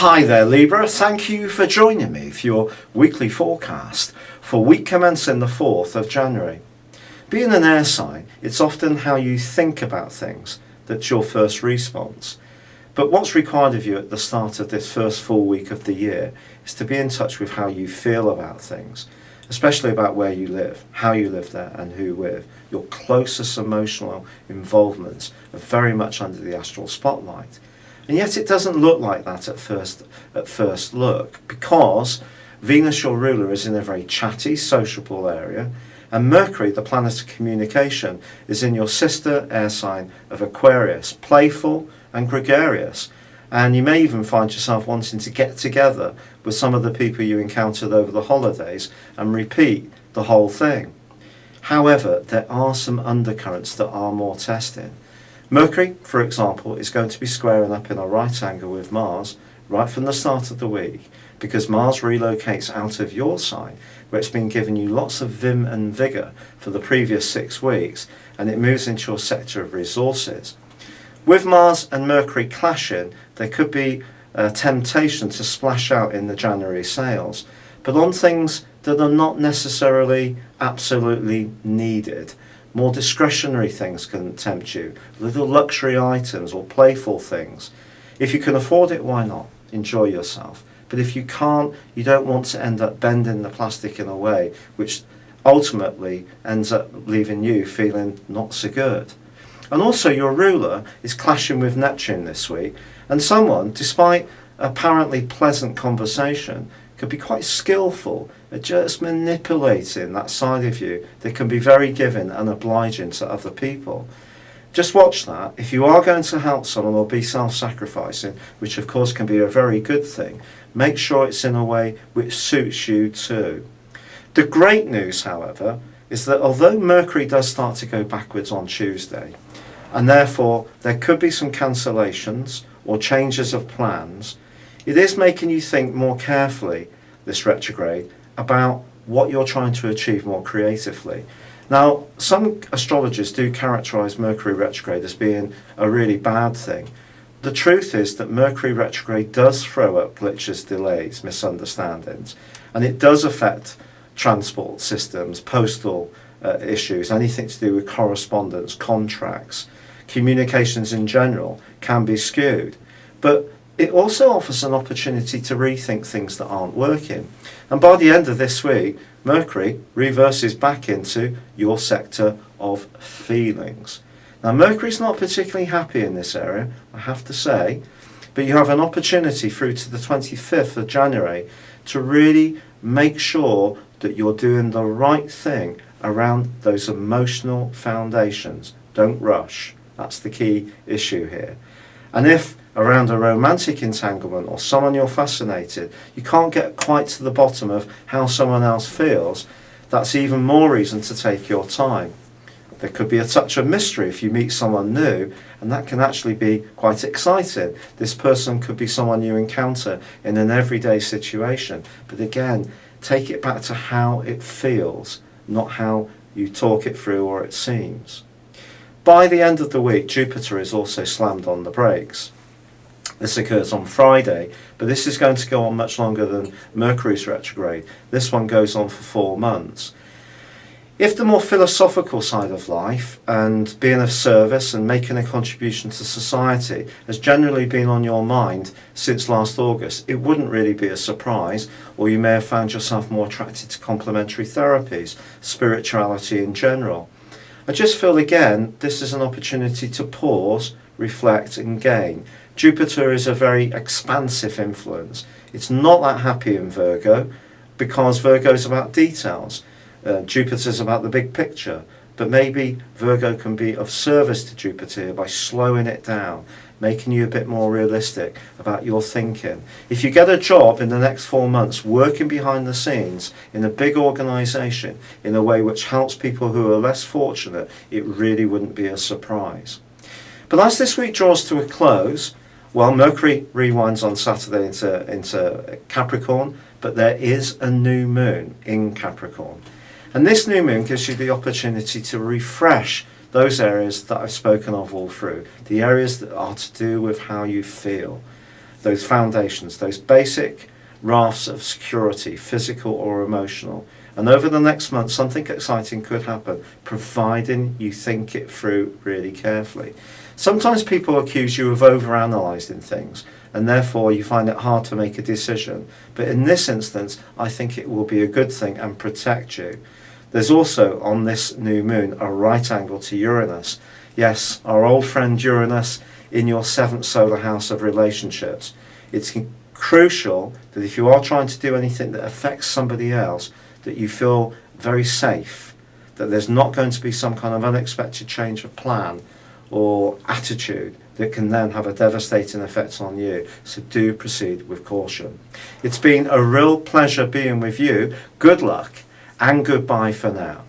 Hi there Libra, thank you for joining me for your weekly forecast for week commencing the 4th of January. Being an air sign, it's often how you think about things that's your first response. But what's required of you at the start of this first full week of the year is to be in touch with how you feel about things, especially about where you live, how you live there and who with. Your closest emotional involvements are very much under the astral spotlight. And yet it doesn't look like that at first look, because Venus, your ruler, is in a very chatty, sociable area, and Mercury, the planet of communication, is in your sister air sign of Aquarius, playful and gregarious. And you may even find yourself wanting to get together with some of the people you encountered over the holidays and repeat the whole thing. However, there are some undercurrents that are more testing. Mercury, for example, is going to be squaring up in a right angle with Mars right from the start of the week, because Mars relocates out of your sign, where it's been giving you lots of vim and vigour for the previous 6 weeks, and it moves into your sector of resources. With Mars and Mercury clashing, there could be a temptation to splash out in the January sales, but on things that are not necessarily absolutely needed. More discretionary things can tempt you, little luxury items or playful things. If you can afford it, why not? Enjoy yourself. But if you can't, you don't want to end up bending the plastic in a way which ultimately ends up leaving you feeling not so good. And also your ruler is clashing with Neptune this week, and someone, despite apparently pleasant conversation, could be quite skillful at just manipulating that side of you that can be very giving and obliging to other people. Just watch that. If you are going to help someone or be self-sacrificing, which of course can be a very good thing, make sure it's in a way which suits you too. The great news, however, is that although Mercury does start to go backwards on Tuesday, and therefore there could be some cancellations or changes of plans, it is making you think more carefully, this retrograde, about what you're trying to achieve more creatively. Now, some astrologers do characterize Mercury retrograde as being a really bad thing. The truth is that Mercury retrograde does throw up glitches, delays, misunderstandings, and it does affect transport systems, postal issues, anything to do with correspondence, contracts, communications in general can be skewed. But it also offers an opportunity to rethink things that aren't working. And by the end of this week, Mercury reverses back into your sector of feelings. Now, Mercury's not particularly happy in this area, I have to say, but you have an opportunity through to the 25th of January to really make sure that you're doing the right thing around those emotional foundations. Don't rush. That's the key issue here. And if around a romantic entanglement or someone you're fascinated, you can't get quite to the bottom of how someone else feels, that's even more reason to take your time. There could be a touch of mystery if you meet someone new, and that can actually be quite exciting. This person could be someone you encounter in an everyday situation, but again, take it back to how it feels, not how you talk it through or it seems. By the end of the week, Jupiter is also slammed on the brakes. This occurs on Friday, but this is going to go on much longer than Mercury's retrograde. This one goes on for 4 months. If the more philosophical side of life and being of service and making a contribution to society has generally been on your mind since last August, it wouldn't really be a surprise, or you may have found yourself more attracted to complementary therapies, spirituality in general. I just feel again, this is an opportunity to pause, reflect and gain. Jupiter is a very expansive influence. It's not that happy in Virgo, because Virgo is about details. Jupiter's about the big picture, but maybe Virgo can be of service to Jupiter by slowing it down, making you a bit more realistic about your thinking. If you get a job in the next 4 months working behind the scenes in a big organisation in a way which helps people who are less fortunate, it really wouldn't be a surprise. But as this week draws to a close, well, Mercury rewinds on Saturday into Capricorn, but there is a new moon in Capricorn. And this new moon gives you the opportunity to refresh those areas that I've spoken of all through, the areas that are to do with how you feel. those foundations, those basic rafts of security, physical or emotional. And over the next month, something exciting could happen, providing you think it through really carefully. Sometimes people accuse you of overanalyzing things, and therefore you find it hard to make a decision. But in this instance, I think it will be a good thing and protect you. There's also, on this new moon, a right angle to Uranus. Yes, our old friend Uranus in your 7th solar house of relationships. It's crucial that if you are trying to do anything that affects somebody else, that you feel very safe, that there's not going to be some kind of unexpected change of plan or attitude that can then have a devastating effect on you. So do proceed with caution. It's been a real pleasure being with you. Good luck and goodbye for now.